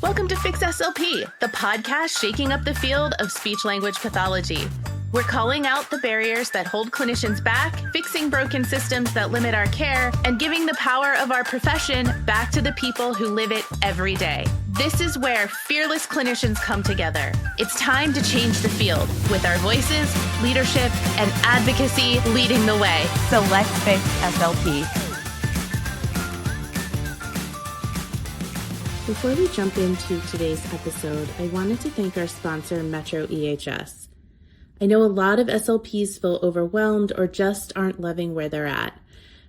Welcome to Fix SLP, the podcast shaking up the field of speech-language pathology. We're calling out the barriers that hold clinicians back, fixing broken systems that limit our care, and giving the power of our profession back to the people who live it every day. This is where fearless clinicians come together. It's time to change the field with our voices, leadership, and advocacy leading the way. So let's fix SLP. Before we jump into today's episode, I wanted to thank our sponsor, Metro EHS. I know a lot of SLPs feel overwhelmed or just aren't loving where they're at.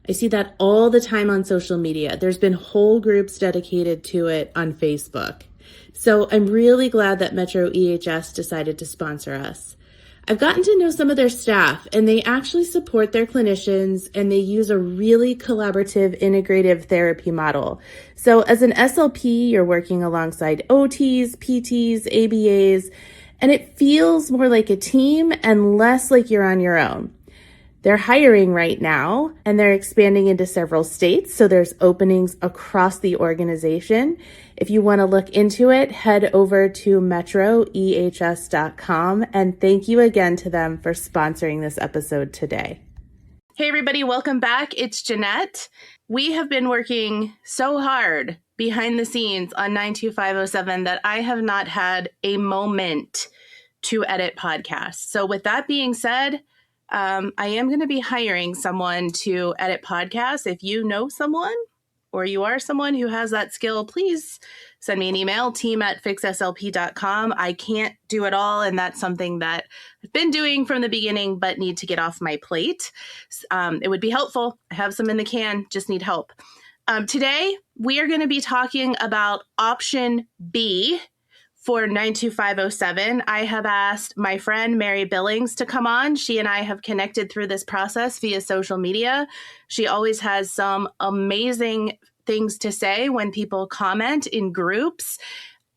I see that all the time on social media. There's been whole groups dedicated to it on Facebook. So I'm really glad that Metro EHS decided to sponsor us. I've gotten to know some of their staff, and they actually support their clinicians, and they use a really collaborative, integrative therapy model. So as an SLP, you're working alongside OTs, PTs, ABAs, and it feels more like a team and less like you're on your own. They're hiring right now, and they're expanding into several states, so there's openings across the organization. If you want to look into it, head over to metroehs.com, and thank you again to them for sponsoring this episode today. Hey everybody, welcome back. It's Jeanette. We have been working so hard behind the scenes on 92507 that I have not had a moment to edit podcasts. So with that being said, I am going to be hiring someone to edit podcasts. If you know someone or you are someone who has that skill, please send me an email, team@fixslp.com. I can't do it all, and that's something that I've been doing from the beginning, but need to get off my plate. It would be helpful. I have some in the can, just need help. Today, we are going to be talking about option B for 92507. I have asked my friend Mary Billings to come on. She and I have connected through this process via social media. She always has some amazing things to say when people comment in groups.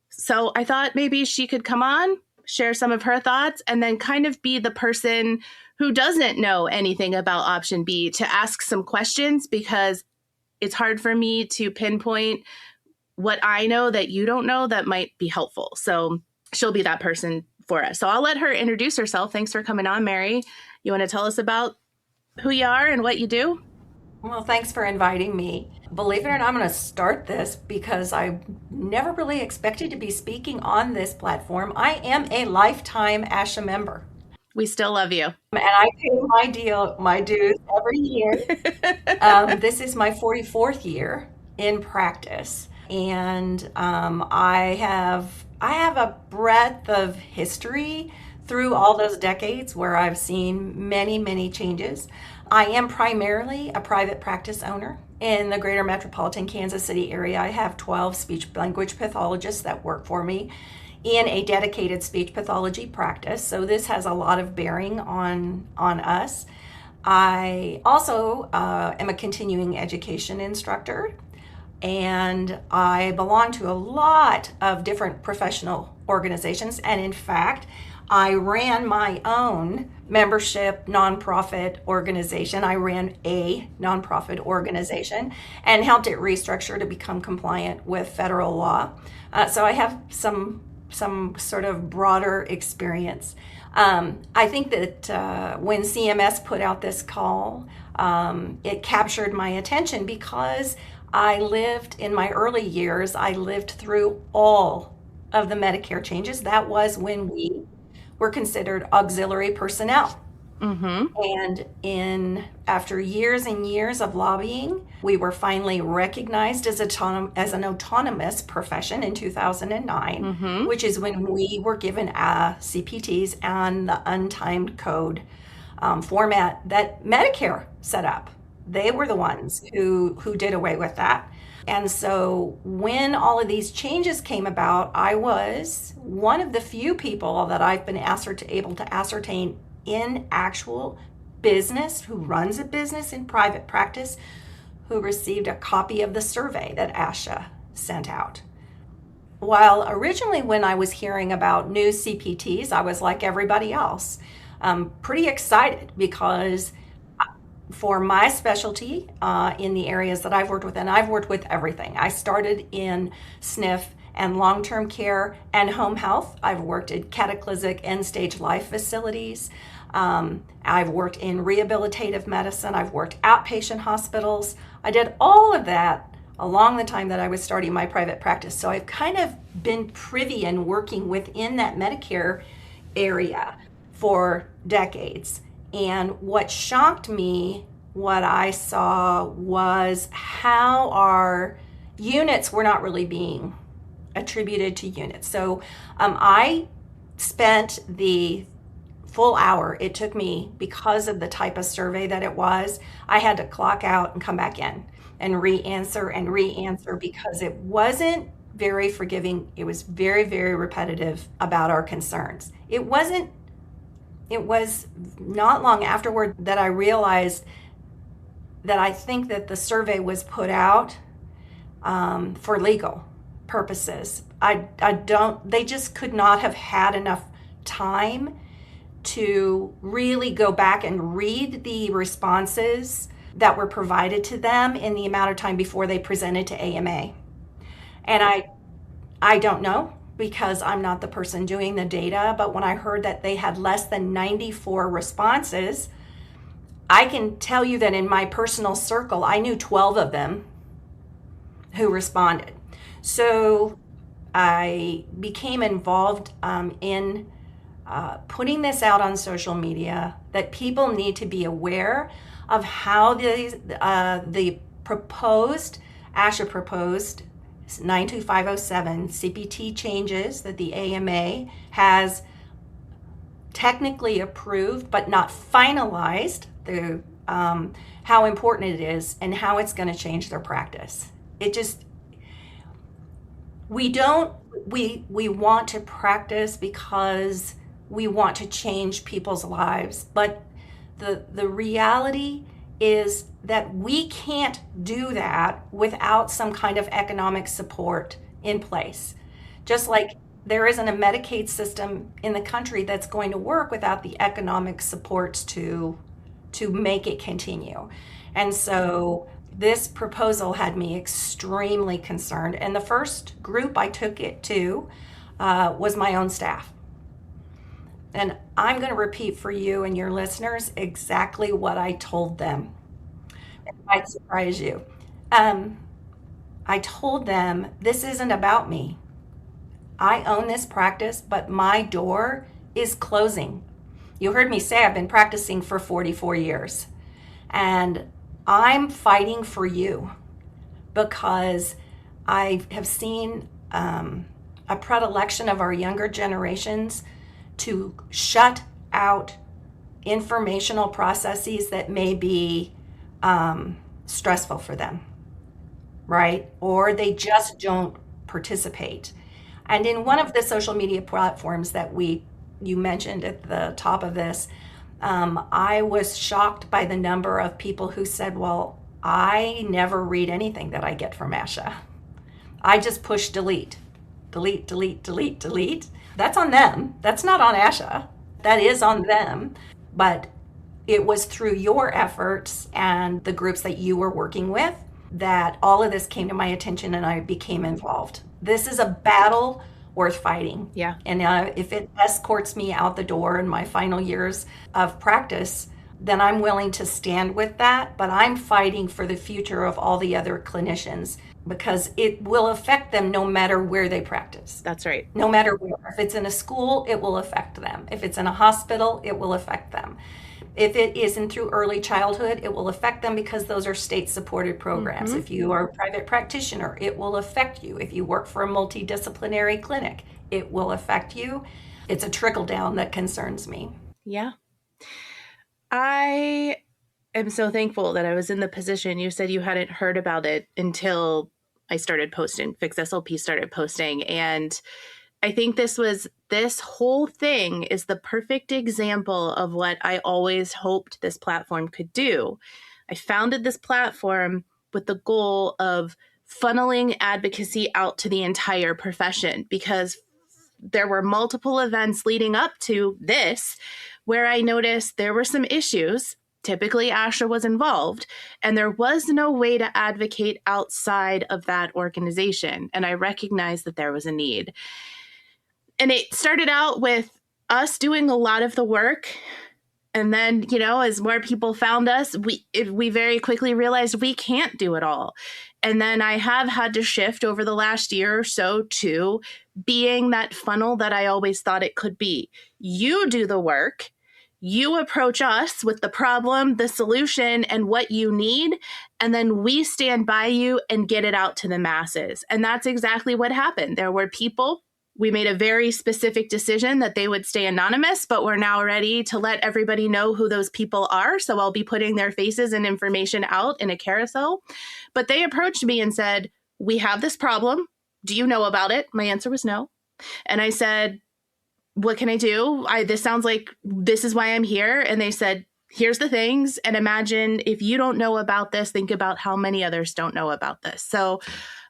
So I thought maybe she could come on, share some of her thoughts, and then kind of be the person who doesn't know anything about option B to ask some questions, because it's hard for me to pinpoint what I know that you don't know that might be helpful. So she'll be that person for us. So I'll let her introduce herself. Thanks for coming on, Mary. You want to tell us about who you are and what you do? Well, thanks for inviting me. Believe it or not, I'm going to start this because I never really expected to be speaking on this platform. I am a lifetime ASHA member. We still love you. And I pay my dues every year. This is my 44th year in practice. And I have a breadth of history through all those decades where I've seen many, many changes. I am primarily a private practice owner in the greater metropolitan Kansas City area. I have 12 speech-language pathologists that work for me in a dedicated speech pathology practice. So this has a lot of bearing on us. I also am a continuing education instructor, and I belong to a lot of different professional organizations. And in fact, I ran my own membership nonprofit organization. I ran a nonprofit organization and helped it restructure to become compliant with federal law. So I have some sort of broader experience. I think that when CMS put out this call, it captured my attention because in my early years, I lived through all of the Medicare changes. That was when we were considered auxiliary personnel. Mm-hmm. And after years and years of lobbying, we were finally recognized as an autonomous profession in 2009, mm-hmm. which is when we were given CPTs and the untimed code format that Medicare set up. They were the ones who did away with that. And so when all of these changes came about, I was one of the few people that I've been able to ascertain in actual business, who runs a business in private practice, who received a copy of the survey that ASHA sent out. While originally when I was hearing about new CPTs, I was like everybody else, pretty excited because for my specialty in the areas that I've worked with, and I've worked with everything. I started in SNF and long-term care and home health. I've worked at cataclysmic end-stage life facilities. I've worked in rehabilitative medicine. I've worked outpatient hospitals. I did all of that along the time that I was starting my private practice. So I've kind of been privy and working within that Medicare area for decades. And what shocked me, what I saw, was how our units were not really being attributed to units. So I spent the full hour it took me, because of the type of survey that it was. I had to clock out and come back in and re-answer because it wasn't very forgiving. It was very, very repetitive about our concerns. It was not long afterward that I realized that I think that the survey was put out for legal purposes. They just could not have had enough time to really go back and read the responses that were provided to them in the amount of time before they presented to AMA. And I don't know, because I'm not the person doing the data, but when I heard that they had less than 94 responses, I can tell you that in my personal circle, I knew 12 of them who responded. So I became involved in putting this out on social media, that people need to be aware of how the proposed, ASHA proposed 92507 CPT changes that the AMA has technically approved but not finalized, how important it is and how it's going to change their practice. We want to practice because we want to change people's lives, but the reality is that we can't do that without some kind of economic support in place. Just like there isn't a Medicaid system in the country that's going to work without the economic supports to make it continue. And so this proposal had me extremely concerned. And the first group I took it to was my own staff. And I'm going to repeat for you and your listeners exactly what I told them. It might surprise you. I told them, this isn't about me. I own this practice, but my door is closing. You heard me say I've been practicing for 44 years. And I'm fighting for you because I have seen a predilection of our younger generations to shut out informational processes that may be stressful for them, right? Or they just don't participate. And in one of the social media platforms that you mentioned at the top of this, I was shocked by the number of people who said, well, I never read anything that I get from ASHA. I just push delete. That's on them. That's not on ASHA. That is on them. But it was through your efforts and the groups that you were working with that all of this came to my attention and I became involved. This is a battle worth fighting. Yeah. And if it escorts me out the door in my final years of practice, then I'm willing to stand with that. But I'm fighting for the future of all the other clinicians because it will affect them no matter where they practice. That's right. No matter where. If it's in a school, it will affect them. If it's in a hospital, it will affect them. If it isn't through early childhood, it will affect them because those are state-supported programs. Mm-hmm. If you are a private practitioner, it will affect you. If you work for a multidisciplinary clinic, it will affect you. It's a trickle-down that concerns me. Yeah. I am so thankful that I was in the position. You said you hadn't heard about it until I started posting, Fix SLP started posting. And I think this whole thing is the perfect example of what I always hoped this platform could do. I founded this platform with the goal of funneling advocacy out to the entire profession because there were multiple events leading up to this where I noticed there were some issues Typically, ASHA was involved, and there was no way to advocate outside of that organization. And I recognized that there was a need. And it started out with us doing a lot of the work. And then, as more people found us, we very quickly realized we can't do it all. And then I have had to shift over the last year or so to being that funnel that I always thought it could be. You do the work. You approach us with the problem, the solution, and what you need, and then we stand by you and get it out to the masses. And that's exactly what happened. There were people. We made a very specific decision that they would stay anonymous, but we're now ready to let everybody know who those people are. So I'll be putting their faces and information out in a carousel. But they approached me and said, we have this problem. Do you know about it? My answer was no. And I said, what can I do? This sounds like this is why I'm here. And they said, here's the things. And imagine if you don't know about this, think about how many others don't know about this. So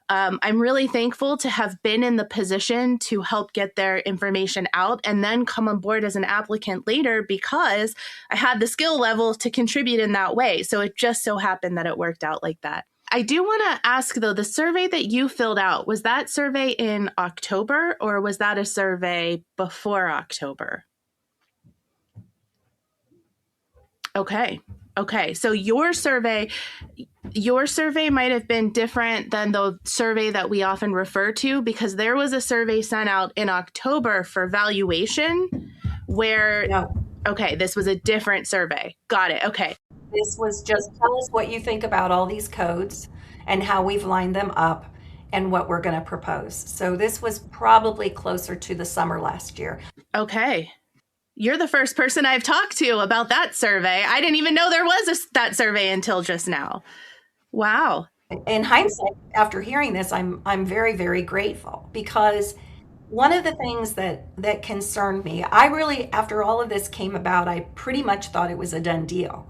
I'm really thankful to have been in the position to help get their information out and then come on board as an applicant later because I had the skill level to contribute in that way. So it just so happened that it worked out like that. I do want to ask, though, the survey that you filled out, was that survey in October or was that a survey before October? Okay. So your survey might have been different than the survey that we often refer to because there was a survey sent out in October for valuation where, No. Okay, this was a different survey. Got it. Okay. This was just tell us what you think about all these codes and how we've lined them up and what we're going to propose. So this was probably closer to the summer last year. Okay. You're the first person I've talked to about that survey. I didn't even know there was that survey until just now. Wow. In hindsight, after hearing this, I'm very, very grateful because one of the things that concerned me, I really, after all of this came about, I pretty much thought it was a done deal.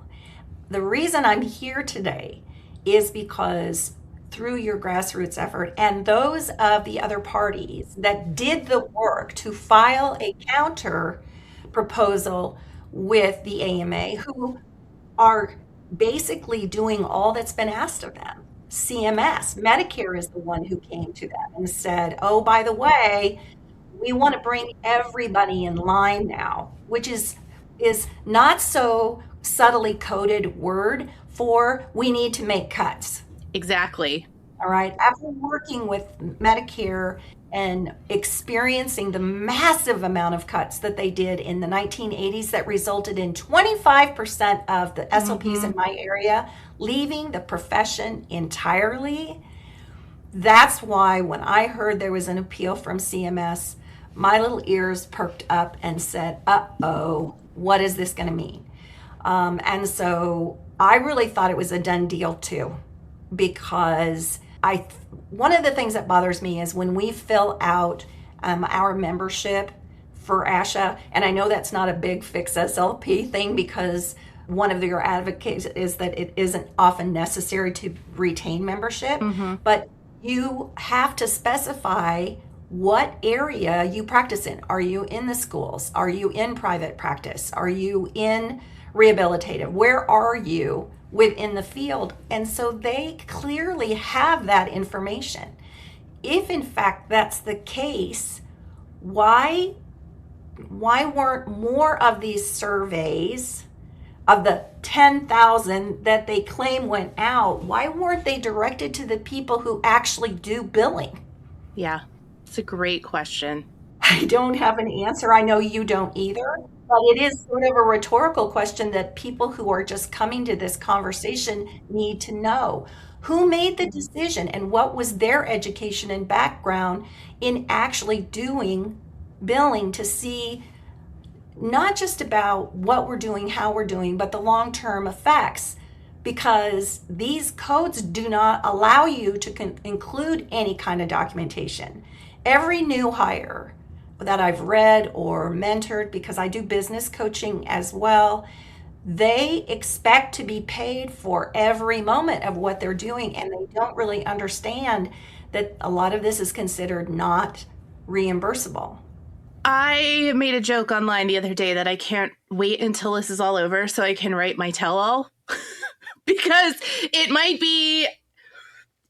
The reason I'm here today is because through your grassroots effort and those of the other parties that did the work to file a counter proposal with the AMA, who are basically doing all that's been asked of them. CMS, Medicare is the one who came to them and said, oh, by the way, we want to bring everybody in line now, which is not so subtly coded word for we need to make cuts. Exactly. All right. After working with Medicare and experiencing the massive amount of cuts that they did in the 1980s that resulted in 25% of the SLPs in my area leaving the profession entirely, that's why when I heard there was an appeal from CMS, my little ears perked up and said, uh-oh, what is this going to mean? And so I really thought it was a done deal too, because one of the things that bothers me is when we fill out our membership for ASHA, and I know that's not a big fix SLP thing because one of your advocates is that it isn't often necessary to retain membership, but you have to specify what area you practice in. Are you in the schools? Are you in private practice? Are you in rehabilitative? Where are you within the field? And so they clearly have that information. If in fact that's the case, why weren't more of these surveys of the 10,000 that they claim went out, why weren't they directed to the people who actually do billing? Yeah, it's a great question. I don't have an answer. I know you don't either, but it is sort of a rhetorical question that people who are just coming to this conversation need to know. Who made the decision and what was their education and background in actually doing billing to see not just about what we're doing, how we're doing, but the long-term effects? Because these codes do not allow you to include any kind of documentation. Every new hire that I've read or mentored, because I do business coaching as well, they expect to be paid for every moment of what they're doing, and they don't really understand that a lot of this is considered not reimbursable. I made a joke online the other day that I can't wait until this is all over so I can write my tell-all because it might be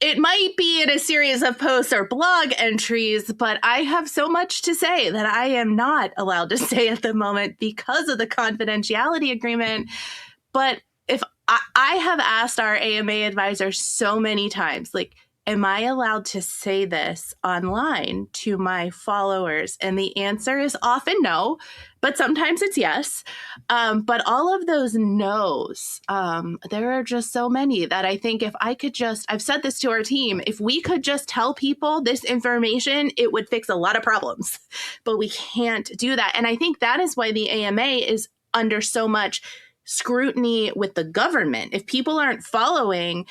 in a series of posts or blog entries, but I have so much to say that I am not allowed to say at the moment because of the confidentiality agreement. But if I have asked our AMA advisor so many times, like, am I allowed to say this online to my followers? And the answer is often no, but sometimes it's yes. But all of those no's, there are just so many that I think if I could just, I've said this to our team, if we could just tell people this information, it would fix a lot of problems. But we can't do that. And I think that is why the AMA is under so much scrutiny with the government. If people aren't following,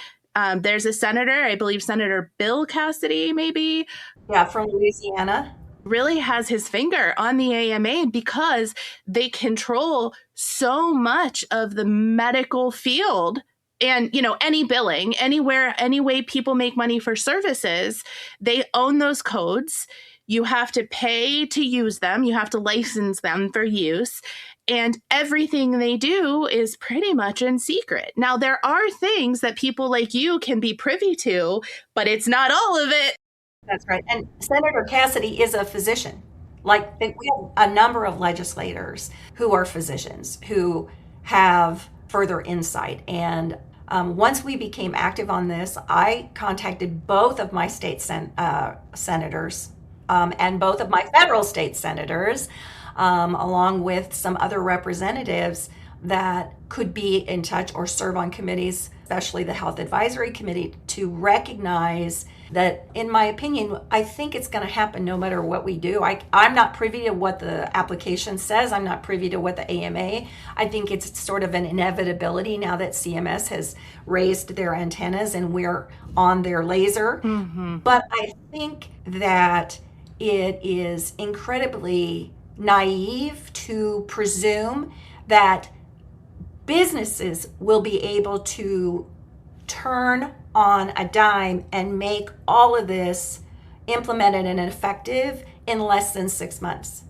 there's a senator, I believe Senator Bill Cassidy, maybe. Yeah, from Louisiana. Really has his finger on the AMA because they control so much of the medical field and, any billing, anywhere, any way people make money for services, they own those codes. You have to pay to use them. You have to license them for use. And everything they do is pretty much in secret. Now, there are things that people like you can be privy to, but it's not all of it. That's right. And Senator Cassidy is a physician. We have a number of legislators who are physicians who have further insight. And once we became active on this, I contacted both of my state senators and both of my federal state senators, along with some other representatives that could be in touch or serve on committees, especially the Health Advisory Committee, to recognize that, in my opinion, I think it's going to happen no matter what we do. I'm not privy to what the application says. I'm not privy to what the AMA. I think it's sort of an inevitability now that CMS has raised their antennas and we're on their laser. Mm-hmm. But I think that it is incredibly naive to presume that businesses will be able to turn on a dime and make all of this implemented and effective in less than 6 months.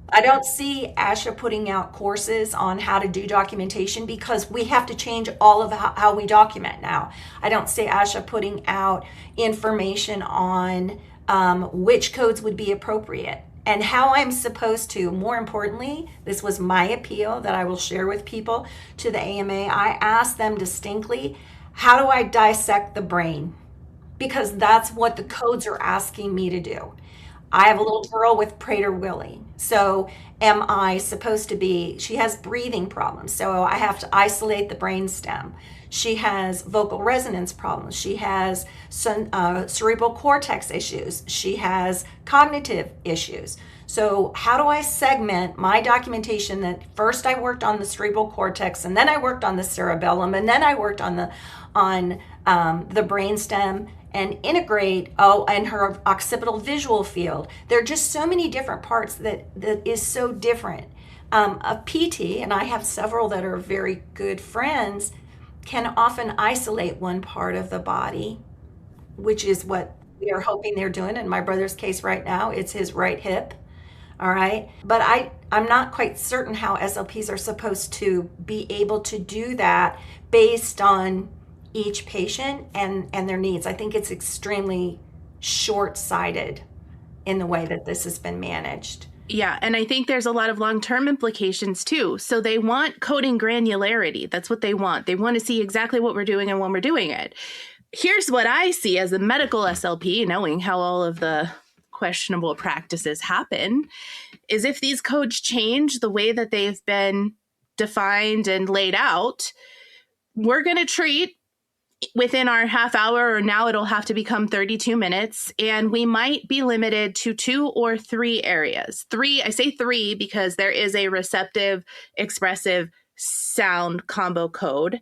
I don't see ASHA putting out courses on how to do documentation because we have to change all of how we document now. I don't see ASHA putting out information on which codes would be appropriate and how I'm supposed to. More importantly, this was my appeal that I will share with people to the AMA. I asked them distinctly, how do I dissect the brain? Because that's what the codes are asking me to do. I have a little girl with Prader-Willi. So am I supposed to be, she has breathing problems. So I have to isolate the brainstem. She has vocal resonance problems. She has some cerebral cortex issues. She has cognitive issues. So how do I segment my documentation that first I worked on the cerebral cortex and then I worked on the cerebellum and then I worked on the brainstem and integrate, and her occipital visual field. There are just so many different parts that is so different. A PT, and I have several that are very good friends, can often isolate one part of the body, which is what we are hoping they're doing. In my brother's case right now, it's his right hip. All right. But I'm not quite certain how SLPs are supposed to be able to do that based on each patient and their needs. I think it's extremely short-sighted in the way that this has been managed. Yeah, and I think there's a lot of long-term implications too. So they want coding granularity. That's what they want. They want to see exactly what we're doing and when we're doing it. Here's what I see as a medical SLP, knowing how all of the questionable practices happen, is if these codes change the way that they've been defined and laid out, we're going to treat within our half hour, or now it'll have to become 32 minutes. And we might be limited to 2 or 3 areas. 3, I say 3 because there is a receptive, expressive sound combo code.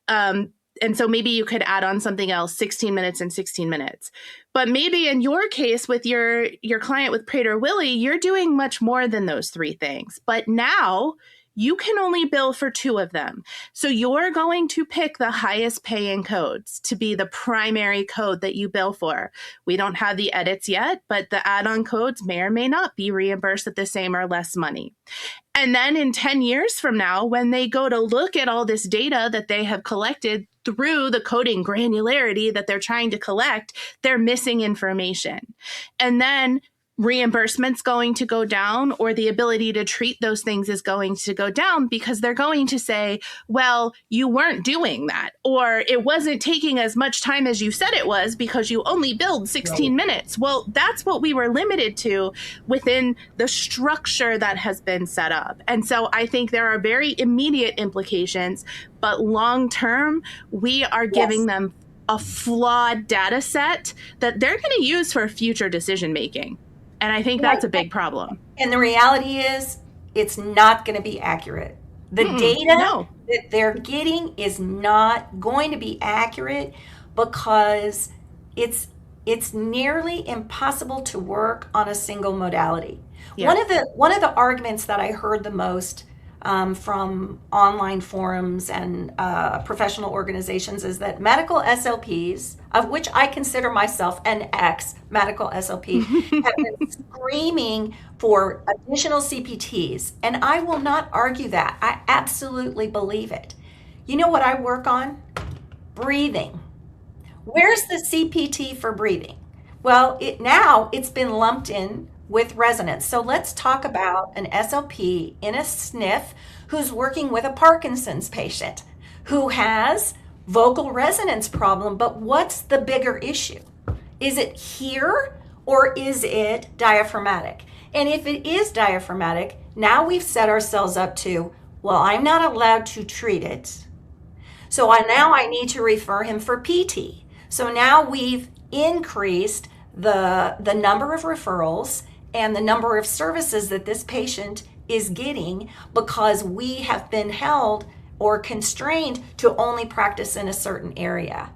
And so maybe you could add on something else, 16 minutes and 16 minutes. But maybe in your case with your client with Prader-Willi, you're doing much more than those 3 things. But now you can only bill for 2 of them. So you're going to pick the highest paying codes to be the primary code that you bill for. We don't have the edits yet, but the add-on codes may or may not be reimbursed at the same or less money. And then in 10 years from now, when they go to look at all this data that they have collected through the coding granularity that they're trying to collect, they're missing information. And then reimbursement's going to go down, or the ability to treat those things is going to go down, because they're going to say, well, you weren't doing that, or it wasn't taking as much time as you said it was because you only billed 16 minutes. Well, that's what we were limited to within the structure that has been set up. And so I think there are very immediate implications, but long term, we are giving them a flawed data set that they're going to use for future decision making. And I think that's a big problem. And the reality is, it's not going to be accurate. The data that they're getting is not going to be accurate, because it's nearly impossible to work on a single modality. Yeah. One of the arguments that I heard the most from online forums and professional organizations is that medical SLPs, of which I consider myself an ex-medical SLP, have been screaming for additional CPTs. And I will not argue that. I absolutely believe it. You know what I work on? Breathing. Where's the CPT for breathing? Well, it's been lumped in with resonance. So let's talk about an SLP in a SNF who's working with a Parkinson's patient who has vocal resonance problem. But what's the bigger issue? Is it here or is it diaphragmatic? And if it is diaphragmatic, now we've set ourselves up to, well, I'm not allowed to treat it. So I need to refer him for PT. So now we've increased the number of referrals and the number of services that this patient is getting, because we have been held or constrained to only practice in a certain area,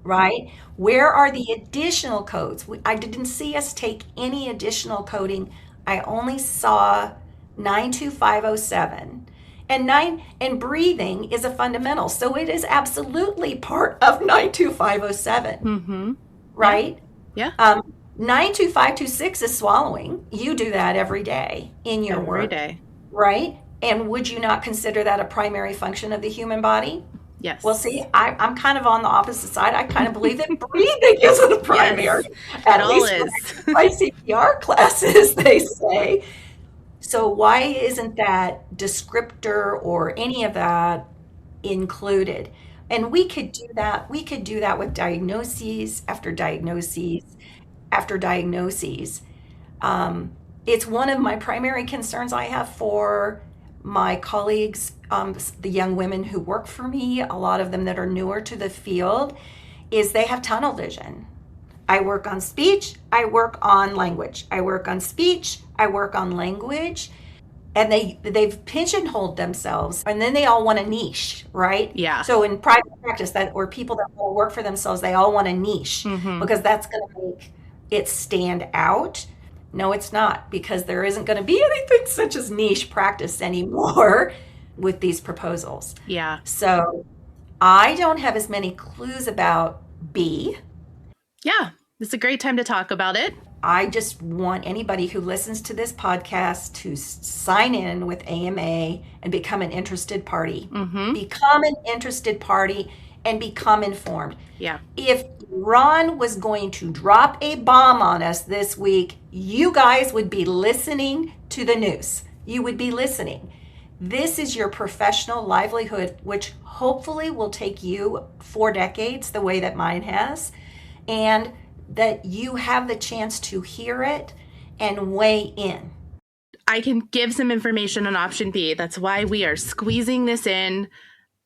right? Where are the additional codes? I didn't see us take any additional coding. I only saw 92507. And breathing is a fundamental. So it is absolutely part of 92507, right? Yeah. 92526 is swallowing. You do that every day in your work. Every day. Right? And would you not consider that a primary function of the human body? Yes. Well, see, I'm kind of on the opposite side. I kind of believe that breathing isn't a primary. Yes, At least is. my CPR classes, they say. So why isn't that descriptor or any of that included? And we could do that. We could do that with diagnoses after diagnoses after diagnoses. It's one of my primary concerns I have for my colleagues, the young women who work for me, a lot of them that are newer to the field, is they have tunnel vision. I work on speech, I work on language. I work on speech, I work on language. And they've pigeonholed themselves, and then they all want a niche, right? Yeah. So in private practice, or people that will work for themselves, they all want a niche because that's going to make it stand out. No, it's not, because there isn't going to be anything such as niche practice anymore with these proposals. Yeah. So I don't have as many clues about B. Yeah, it's a great time to talk about it. I just want anybody who listens to this podcast to sign in with AMA and become an interested party. Become an interested party and become informed. Yeah. If Ron was going to drop a bomb on us this week, you guys would be listening to the news. You would be listening. This is your professional livelihood, which hopefully will take you 4 decades, the way that mine has, and that you have the chance to hear it and weigh in. I can give some information on option B. That's why we are squeezing this in.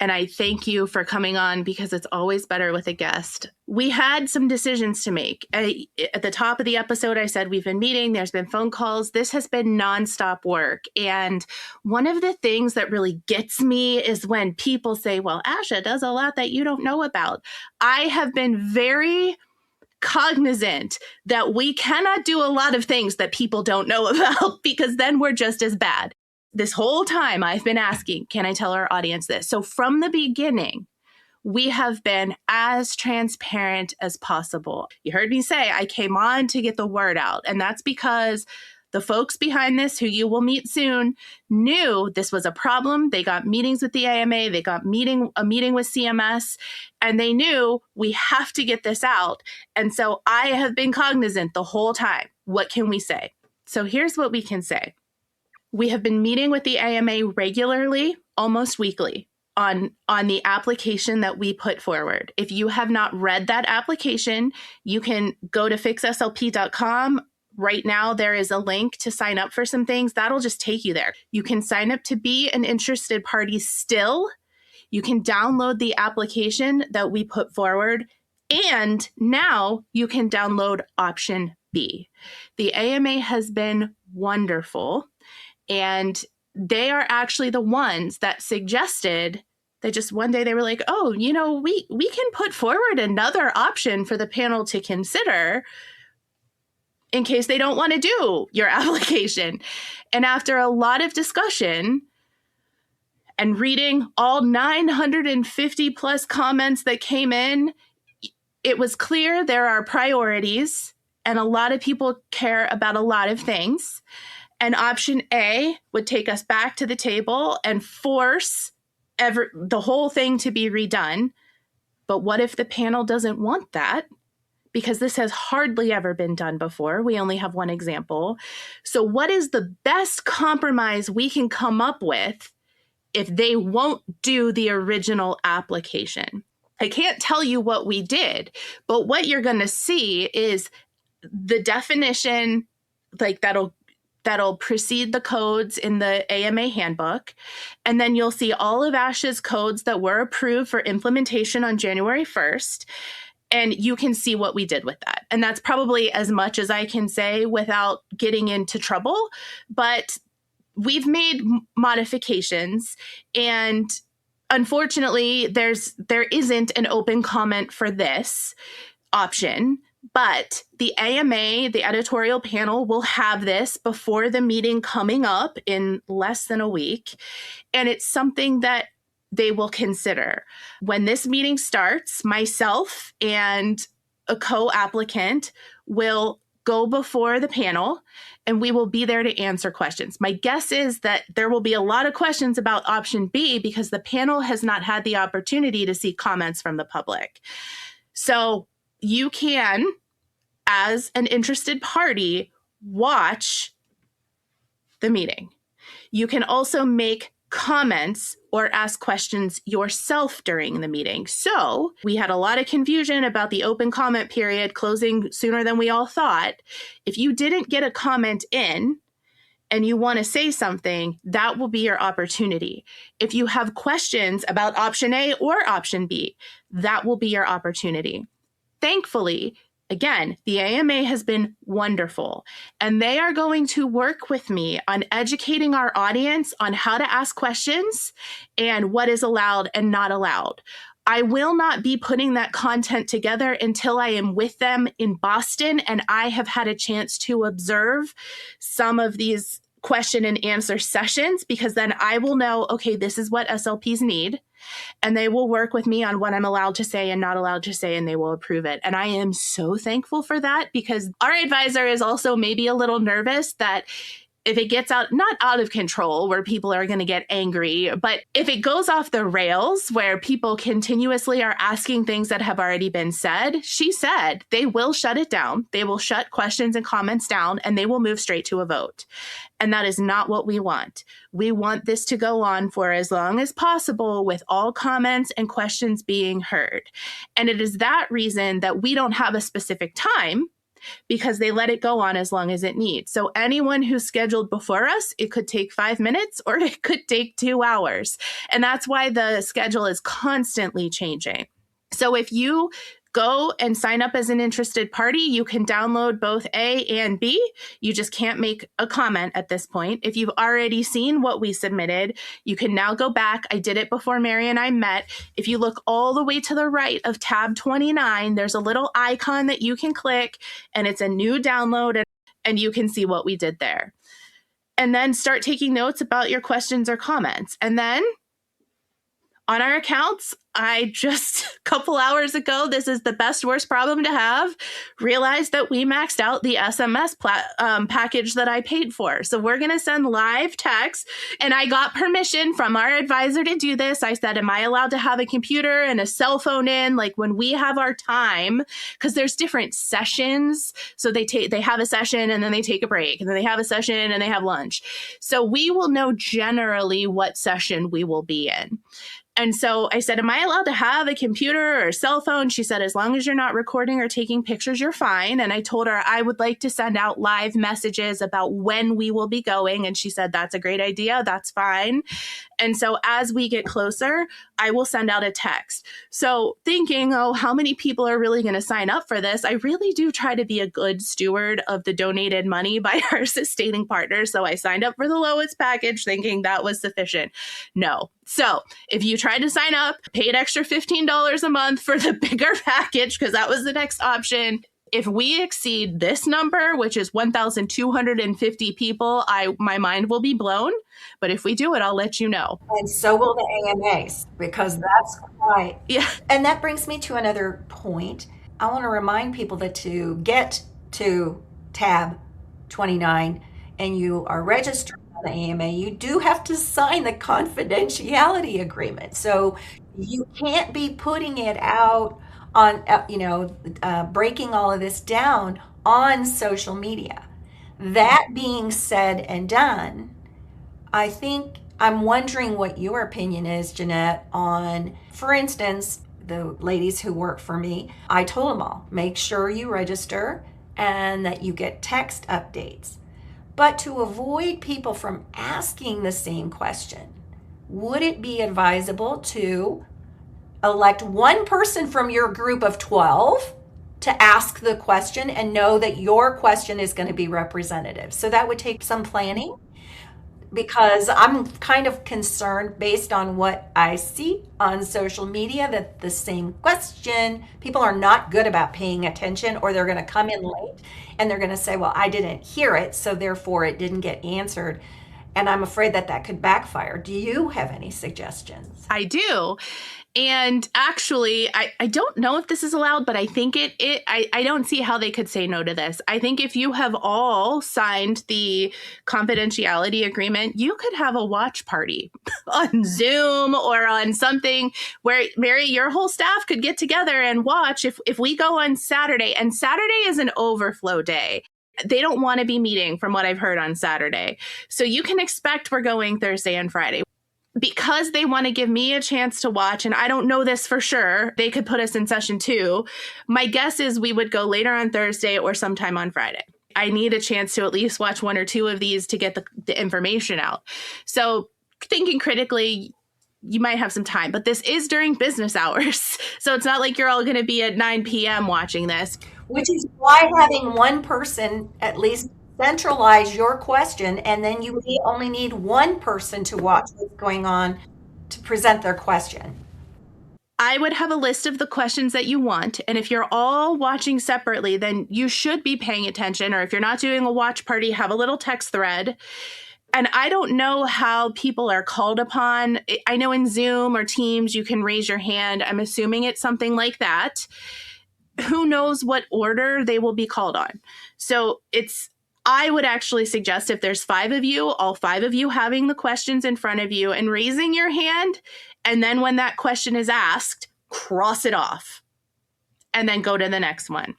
And I thank you for coming on, because it's always better with a guest. We had some decisions to make. At the top of the episode, I said we've been meeting. There's been phone calls. This has been nonstop work. And one of the things that really gets me is when people say, well, Asha does a lot that you don't know about. I have been very cognizant that we cannot do a lot of things that people don't know about, because then we're just as bad. This whole time I've been asking, can I tell our audience this? So from the beginning, we have been as transparent as possible. You heard me say I came on to get the word out, and that's because the folks behind this, who you will meet soon, knew this was a problem. They got meetings with the AMA, they got a meeting with CMS, and they knew we have to get this out. And so I have been cognizant the whole time. What can we say? So here's what we can say. We have been meeting with the AMA regularly, almost weekly, on the application that we put forward. If you have not read that application, you can go to fixslp.com. Right now, there is a link to sign up for some things. That'll just take you there. You can sign up to be an interested party still. You can download the application that we put forward. And now you can download option B. The AMA has been wonderful. And they are actually the ones that suggested, they just one day they were like, oh, you know, we can put forward another option for the panel to consider in case they don't want to do your application. And after a lot of discussion and reading all 950 plus comments that came in, it was clear there are priorities and a lot of people care about a lot of things. And option A would take us back to the table and force the whole thing to be redone. But what if the panel doesn't want that? Because this has hardly ever been done before. We only have one example. So what is the best compromise we can come up with if they won't do the original application? I can't tell you what we did, but what you're going to see is the definition, like that'll precede the codes in the AMA handbook. And then you'll see all of ASHA's codes that were approved for implementation on January 1st. And you can see what we did with that. And that's probably as much as I can say without getting into trouble. But we've made modifications. And unfortunately, there isn't an open comment for this option. But the AMA, the editorial panel, will have this before the meeting coming up in less than a week. And it's something that they will consider. When this meeting starts, myself and a co-applicant will go before the panel and we will be there to answer questions. My guess is that there will be a lot of questions about option B because the panel has not had the opportunity to see comments from the public. So you can, as an interested party, watch the meeting. You can also make comments or ask questions yourself during the meeting. So we had a lot of confusion about the open comment period closing sooner than we all thought. If you didn't get a comment in and you want to say something, that will be your opportunity. If you have questions about option A or option B, that will be your opportunity. Thankfully, again, the AMA has been wonderful, and they are going to work with me on educating our audience on how to ask questions and what is allowed and not allowed. I will not be putting that content together until I am with them in Boston and I have had a chance to observe some of these question and answer sessions, because then I will know, okay, this is what SLPs need. And they will work with me on what I'm allowed to say and not allowed to say, and they will approve it. And I am so thankful for that, because our advisor is also maybe a little nervous that if it gets not out of control where people are going to get angry, but if it goes off the rails where people continuously are asking things that have already been said, she said they will shut it down. They will shut questions and comments down, and they will move straight to a vote. And that is not what we want. We want this to go on for as long as possible with all comments and questions being heard. And it is that reason that we don't have a specific time, because they let it go on as long as it needs. So anyone who's scheduled before us, it could take 5 minutes or it could take 2 hours. And that's why the schedule is constantly changing. So if you go and sign up as an interested party, you can download both A and B. You just can't make a comment at this point. If you've already seen what we submitted, you can now go back. I did it before Mary and I met. If you look all the way to the right of tab 29, there's a little icon that you can click, and it's a new download, and you can see what we did there. and then start taking notes about your questions or comments. And then on our accounts, I just a couple hours ago, this is the best worst problem to have, realized that we maxed out the SMS package that I paid for. So we're going to send live text, and I got permission from our advisor to do this. I said, am I allowed to have a computer and a cell phone in, like when we have our time? Because there's different sessions. So they have a session and then they take a break, and then they have a session and they have lunch. So we will know generally what session we will be in. And so I said, am I allowed to have a computer or a cell phone? She said, as long as you're not recording or taking pictures, you're fine. And I told her I would like to send out live messages about when we will be going. And she said, that's a great idea. That's fine. And so as we get closer, I will send out a text. So thinking, oh, how many people are really going to sign up for this? I really do try to be a good steward of the donated money by our sustaining partners. So I signed up for the lowest package thinking that was sufficient. No. So if you tried to sign up, paid extra $15 a month for the bigger package, because that was the next option. If we exceed this number, which is 1,250 people, my mind will be blown. But if we do it, I'll let you know. And so will the AMAs, because that's quite. Yeah. And that brings me to another point. I want to remind people that to get to tab 29 and you are registered on the AMA, you do have to sign the confidentiality agreement. So you can't be putting it out on, breaking all of this down on social media. That being said and done, I think I'm wondering what your opinion is, Jeanette, on, for instance, the ladies who work for me. I told them all, make sure you register and that you get text updates. But to avoid people from asking the same question, would it be advisable to elect one person from your group of 12 to ask the question and know that your question is going to be representative? So that would take some planning, because I'm kind of concerned based on what I see on social media that the same question, people are not good about paying attention, or they're going to come in late and they're going to say, well, I didn't hear it, so therefore it didn't get answered. And I'm afraid that that could backfire. Do you have any suggestions? I do. And actually, I don't know if this is allowed, but I think I don't see how they could say no to this. I think if you have all signed the confidentiality agreement, you could have a watch party on Zoom or on something where, Mary, your whole staff could get together and watch if we go on Saturday. And Saturday is an overflow day. They don't want to be meeting from what I've heard on Saturday. So you can expect we're going Thursday and Friday. Because they want to give me a chance to watch, and I don't know this for sure, they could put us in session 2. My guess is we would go later on Thursday or sometime on Friday. I need a chance to at least watch 1 or 2 of these to get the information out. So thinking critically, you might have some time, but this is during business hours. So it's not like you're all going to be at 9 p.m. watching this. Which is why having one person at least centralize your question, and then you only need one person to watch what's going on to present their question. I would have a list of the questions that you want. And if you're all watching separately, then you should be paying attention. Or if you're not doing a watch party, have a little text thread. And I don't know how people are called upon. I know in Zoom or Teams, you can raise your hand. I'm assuming it's something like that. Who knows what order they will be called on? So I would actually suggest if there's 5 of you, all 5 of you having the questions in front of you and raising your hand. And then when that question is asked, cross it off and then go to the next one.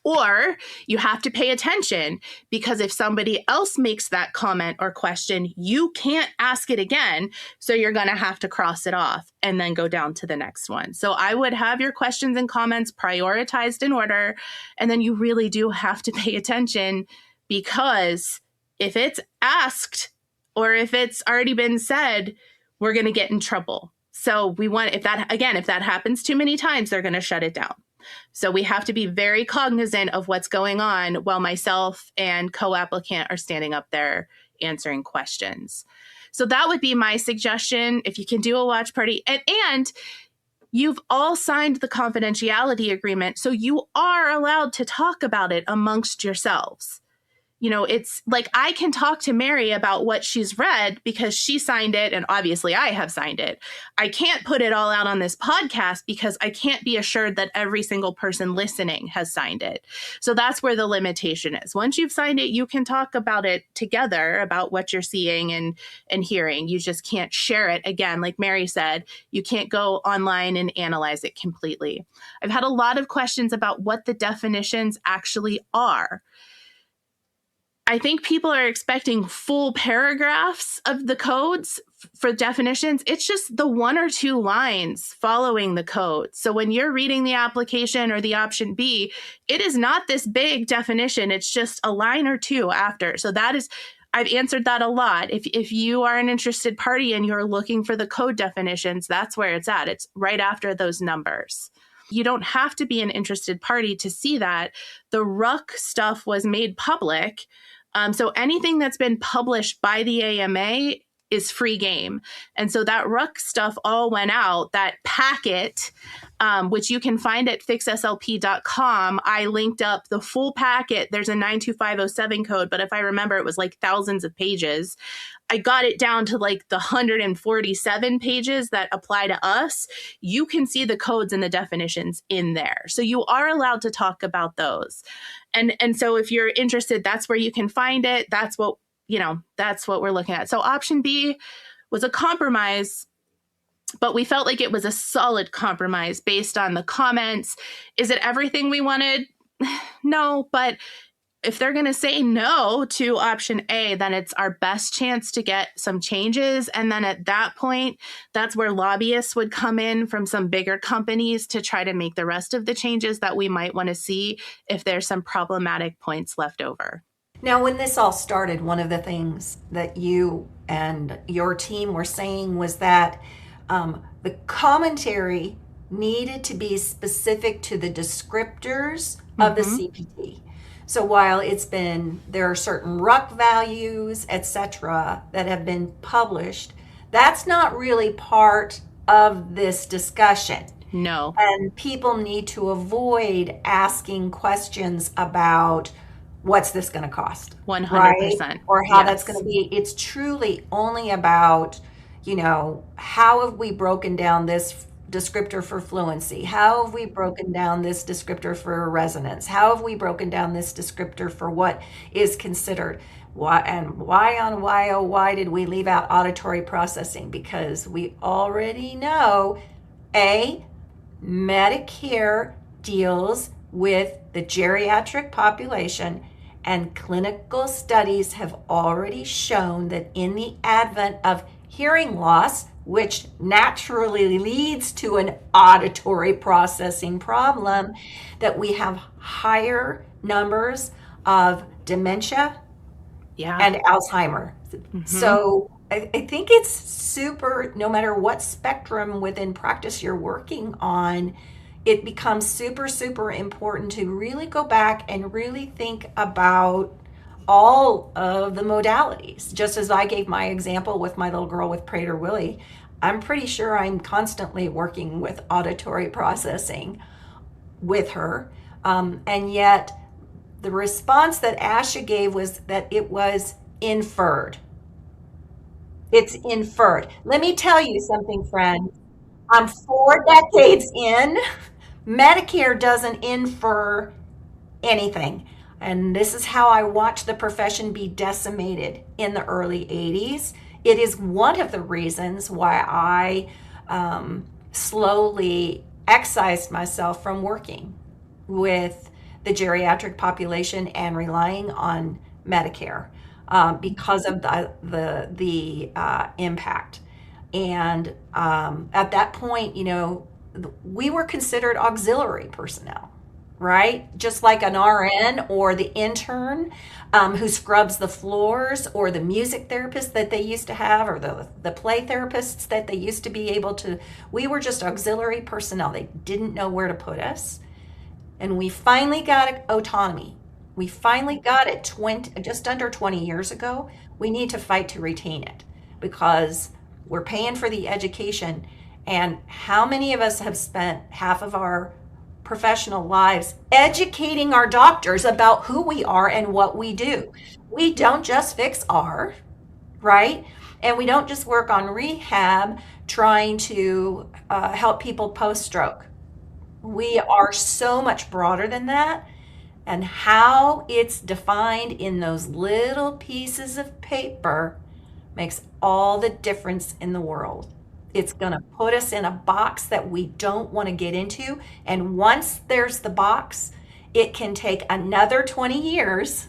Or you have to pay attention, because if somebody else makes that comment or question, you can't ask it again. So you're going to have to cross it off and then go down to the next one. So I would have your questions and comments prioritized in order. And then you really do have to pay attention, because if it's asked or if it's already been said, we're going to get in trouble. So we want, if that happens too many times, they're going to shut it down. So we have to be very cognizant of what's going on while myself and co-applicant are standing up there answering questions. So that would be my suggestion. If you can do a watch party, and you've all signed the confidentiality agreement, so you are allowed to talk about it amongst yourselves. it's like I can talk to Mary about what she's read because she signed it, and obviously I have signed it. I can't put it all out on this podcast because I can't be assured that every single person listening has signed it. So that's where the limitation is. Once you've signed it, you can talk about it together, about what you're seeing and hearing. You just can't share it. Again, like Mary said, you can't go online and analyze it completely. I've had a lot of questions about what the definitions actually are. I think people are expecting full paragraphs of the codes for definitions. It's just the 1 or 2 lines following the code. So when you're reading the application or the option B, it is not this big definition. It's just a line or 2 after. So I've answered that a lot. If you are an interested party and you're looking for the code definitions, that's where it's at. It's right after those numbers. You don't have to be an interested party to see that. The RUC stuff was made public. So anything that's been published by the AMA is free game. And so that RUC stuff all went out, that packet, which you can find at fixslp.com. I linked up the full packet. There's a 92507 code, but if I remember, it was like thousands of pages. I got it down to like the 147 pages that apply to us. You can see the codes and the definitions in there. So you are allowed to talk about those. And so if you're interested, that's where you can find it. That's what we're looking at. So option B was a compromise, but we felt like it was a solid compromise based on the comments. Is it everything we wanted? No, but if they're going to say no to option A, then it's our best chance to get some changes. And then at that point, that's where lobbyists would come in from some bigger companies to try to make the rest of the changes that we might want to see if there's some problematic points left over. Now, when this all started, one of the things that you and your team were saying was that the commentary needed to be specific to the descriptors of the CPT. So while there are certain RUC values, etc., that have been published, that's not really part of this discussion. No. And people need to avoid asking questions about what's this going to cost? 100%. Right? Or how that's going to be. It's truly only about, how have we broken down this descriptor for fluency? How have we broken down this descriptor for resonance? How have we broken down this descriptor for what is considered? Why did we leave out auditory processing? Because we already know, Medicare deals with the geriatric population, and clinical studies have already shown that in the advent of hearing loss, which naturally leads to an auditory processing problem, that we have higher numbers of dementia and Alzheimer. So I think it's super, no matter what spectrum within practice you're working on, it becomes super, super important to really go back and really think about all of the modalities. Just as I gave my example with my little girl with Prader-Willi, I'm pretty sure I'm constantly working with auditory processing with her. And yet the response that Asha gave was that it was inferred. It's inferred. Let me tell you something, friend. I'm 4 decades in. Medicare doesn't infer anything. And this is how I watched the profession be decimated in the early 80s. It is one of the reasons why I slowly excised myself from working with the geriatric population and relying on Medicare because of the impact. And at that point, we were considered auxiliary personnel, right? Just like an RN or the intern who scrubs the floors, or the music therapist that they used to have, or the play therapists that they used to be able to. We were just auxiliary personnel. They didn't know where to put us. And we finally got autonomy. We finally got it just under 20 years ago. We need to fight to retain it because we're paying for the education. And how many of us have spent half of our professional lives educating our doctors about who we are and what we do. We don't just fix R, right? And we don't just work on rehab trying to help people post-stroke. We are so much broader than that. And how it's defined in those little pieces of paper makes all the difference in the world. It's going to put us in a box that we don't want to get into. And once there's the box, it can take another 20 years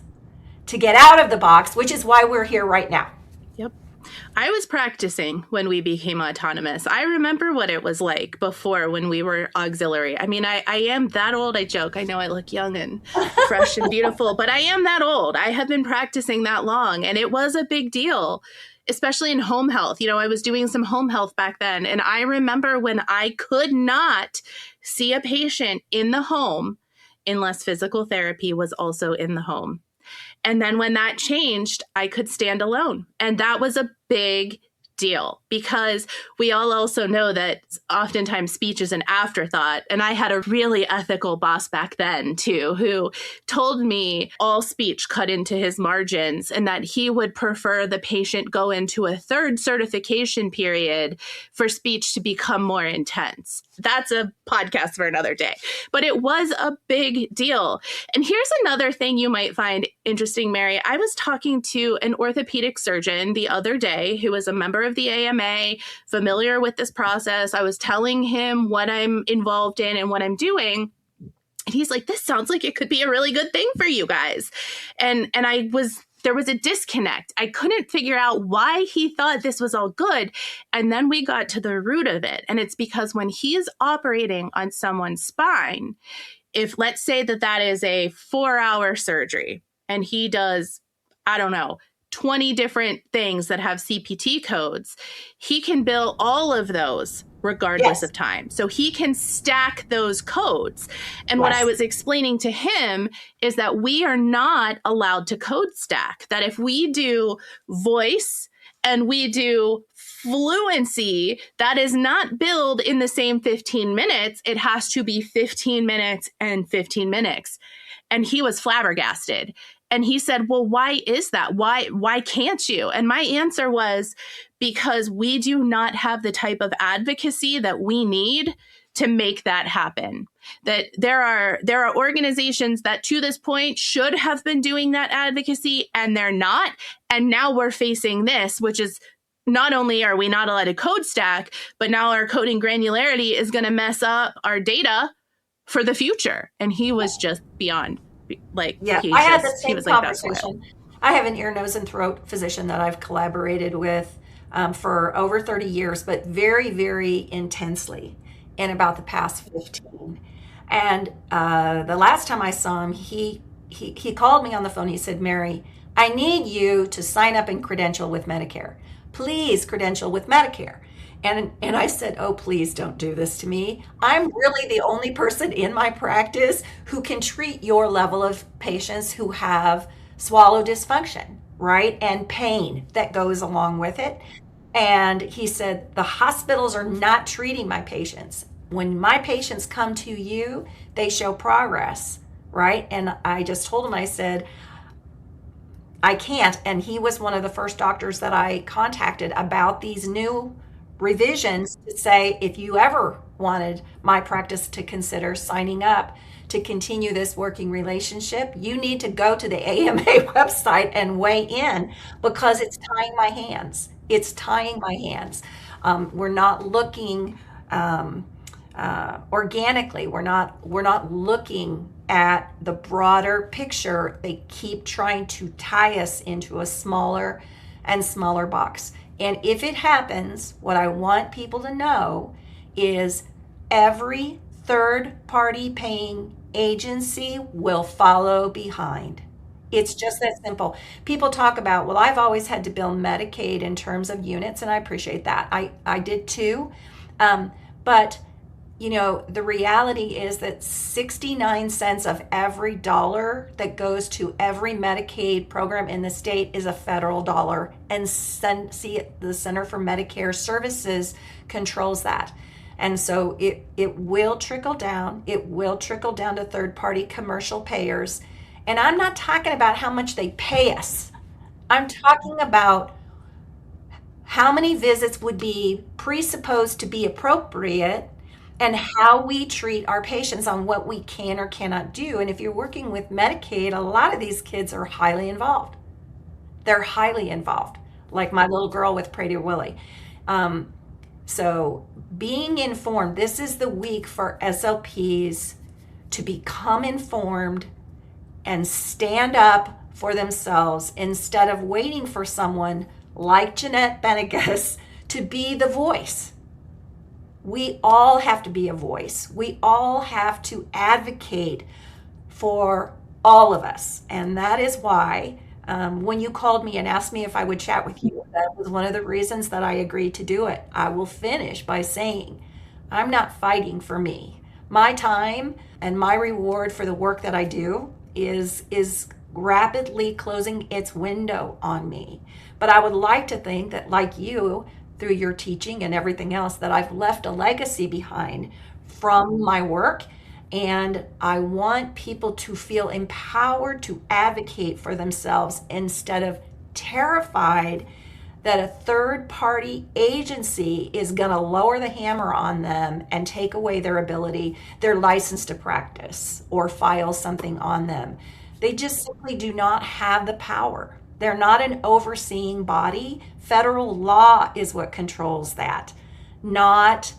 to get out of the box, which is why we're here right now. Yep. I was practicing when we became autonomous. I remember what it was like before when we were auxiliary. I mean, I am that old. I joke. I know I look young and fresh and beautiful, but I am that old. I have been practicing that long, and it was a big deal, especially in home health. You know, I was doing some home health back then, and I remember when I could not see a patient in the home unless physical therapy was also in the home. And then when that changed, I could stand alone. And that was a big deal, because we all also know that oftentimes speech is an afterthought. And I had a really ethical boss back then, too, who told me all speech cut into his margins and that he would prefer the patient go into a third certification period for speech to become more intense. That's a podcast for another day. But it was a big deal. And here's another thing you might find interesting, Mary. I was talking to an orthopedic surgeon the other day who was a member of the AMA, familiar with this process. I was telling him what I'm involved in and what I'm doing. And he's like, this sounds like it could be a really good thing for you guys. And there was a disconnect. I couldn't figure out why he thought this was all good. And then we got to the root of it. And it's because when he is operating on someone's spine, if let's say that is a 4-hour surgery and he does, I don't know, 20 different things that have CPT codes, he can bill all of those regardless of time. So he can stack those codes. And what I was explaining to him is that we are not allowed to code stack, that if we do voice and we do fluency, that is not billed in the same 15 minutes. It has to be 15 minutes and 15 minutes. And he was flabbergasted. And he said, well, why is that? Why can't you? And my answer was, because we do not have the type of advocacy that we need to make that happen. That there are organizations that to this point should have been doing that advocacy, and they're not. And now we're facing this, which is not only are we not allowed to code stack, but now our coding granularity is going to mess up our data for the future. And he was just beyond. I had the same conversation. I have an ear, nose, and throat physician that I've collaborated with for over 30 years, but very, very intensely in about the past 15. And the last time I saw him, he called me on the phone. He said, Mary, I need you to sign up and credential with Medicare. Please credential with Medicare. And I said, oh, please don't do this to me. I'm really the only person in my practice who can treat your level of patients who have swallow dysfunction, right? And pain that goes along with it. And he said, the hospitals are not treating my patients. When my patients come to you, they show progress, right? And I just told him, I said, I can't. And he was one of the first doctors that I contacted about these new revisions to say, if you ever wanted my practice to consider signing up to continue this working relationship, you need to go to the AMA website and weigh in, because it's tying my hands. It's tying my hands. We're not looking organically. We're not looking at the broader picture. They keep trying to tie us into a smaller and smaller box. And if it happens, what I want people to know is every third-party paying agency will follow behind. It's just that simple. People talk about, well, I've always had to bill Medicaid in terms of units, and I appreciate that. I did too. But the reality is that 69 cents of every dollar that goes to every Medicaid program in the state is a federal dollar. And the Center for Medicare Services controls that. And so it will trickle down. It will trickle down to third-party commercial payers. And I'm not talking about how much they pay us. I'm talking about how many visits would be presupposed to be appropriate and how we treat our patients on what we can or cannot do. And if you're working with Medicaid, a lot of these kids are highly involved. They're highly involved, like my little girl with Prader-Willi. So being informed, this is the week for SLPs to become informed and stand up for themselves instead of waiting for someone like Jeanette Benigas to be the voice. We all have to be a voice. We all have to advocate for all of us. And that is why when you called me and asked me if I would chat with you, that was one of the reasons that I agreed to do it. I will finish by saying, I'm not fighting for me. My time and my reward for the work that I do is rapidly closing its window on me. But I would like to think that, like you, through your teaching and everything else, that I've left a legacy behind from my work. And I want people to feel empowered to advocate for themselves instead of terrified that a third-party agency is going to lower the hammer on them and take away their ability, their license to practice, or file something on them. They just simply do not have the power. They're not an overseeing body. Federal law is what controls that, not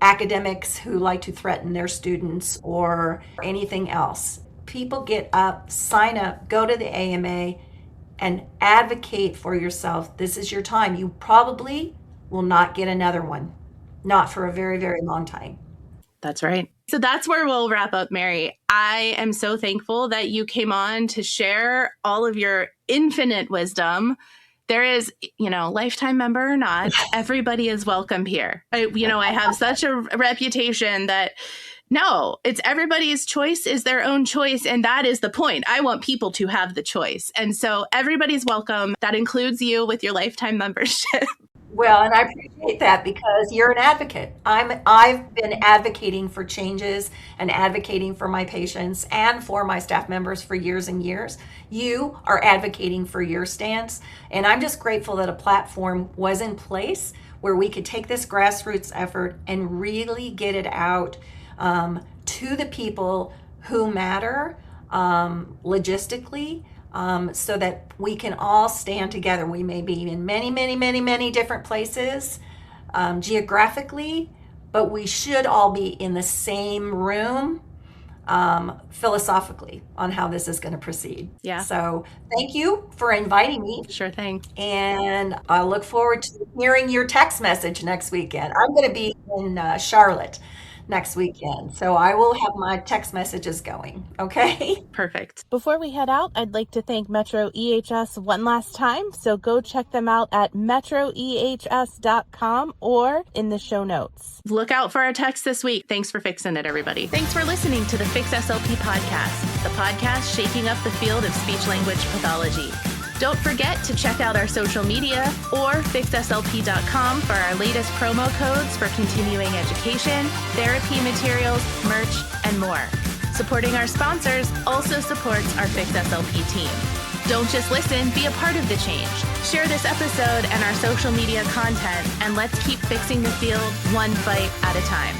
academics who like to threaten their students or anything else. People get up, sign up, go to the AMA, and advocate for yourself. This is your time. You probably will not get another one, not for a very, very long time. That's right. So that's where we'll wrap up, Mary. I am so thankful that you came on to share all of your infinite wisdom. There is, lifetime member or not, everybody is welcome here. I have such a reputation that no, it's everybody's choice is their own choice. And that is the point. I want people to have the choice. And so everybody's welcome. That includes you with your lifetime membership. Well, and I appreciate that because you're an advocate. I've been advocating for changes and advocating for my patients and for my staff members for years and years. You are advocating for your stance. And I'm just grateful that a platform was in place where we could take this grassroots effort and really get it out to the people who matter logistically. So that we can all stand together. We may be in many, many, many, many different places geographically, but we should all be in the same room philosophically on how this is going to proceed. Yeah. So thank you for inviting me. Sure thing. And I look forward to hearing your text message next weekend. I'm going to be in Charlotte next weekend. So I will have my text messages going. Okay. Perfect. Before we head out, I'd like to thank Metro EHS one last time. So go check them out at metroehs.com or in the show notes. Look out for our text this week. Thanks for fixing it, everybody. Thanks for listening to the Fix SLP podcast, the podcast shaking up the field of speech-language pathology. Don't forget to check out our social media or fixslp.com for our latest promo codes for continuing education, therapy materials, merch, and more. Supporting our sponsors also supports our Fix SLP team. Don't just listen, be a part of the change. Share this episode and our social media content, and let's keep fixing the field one fight at a time.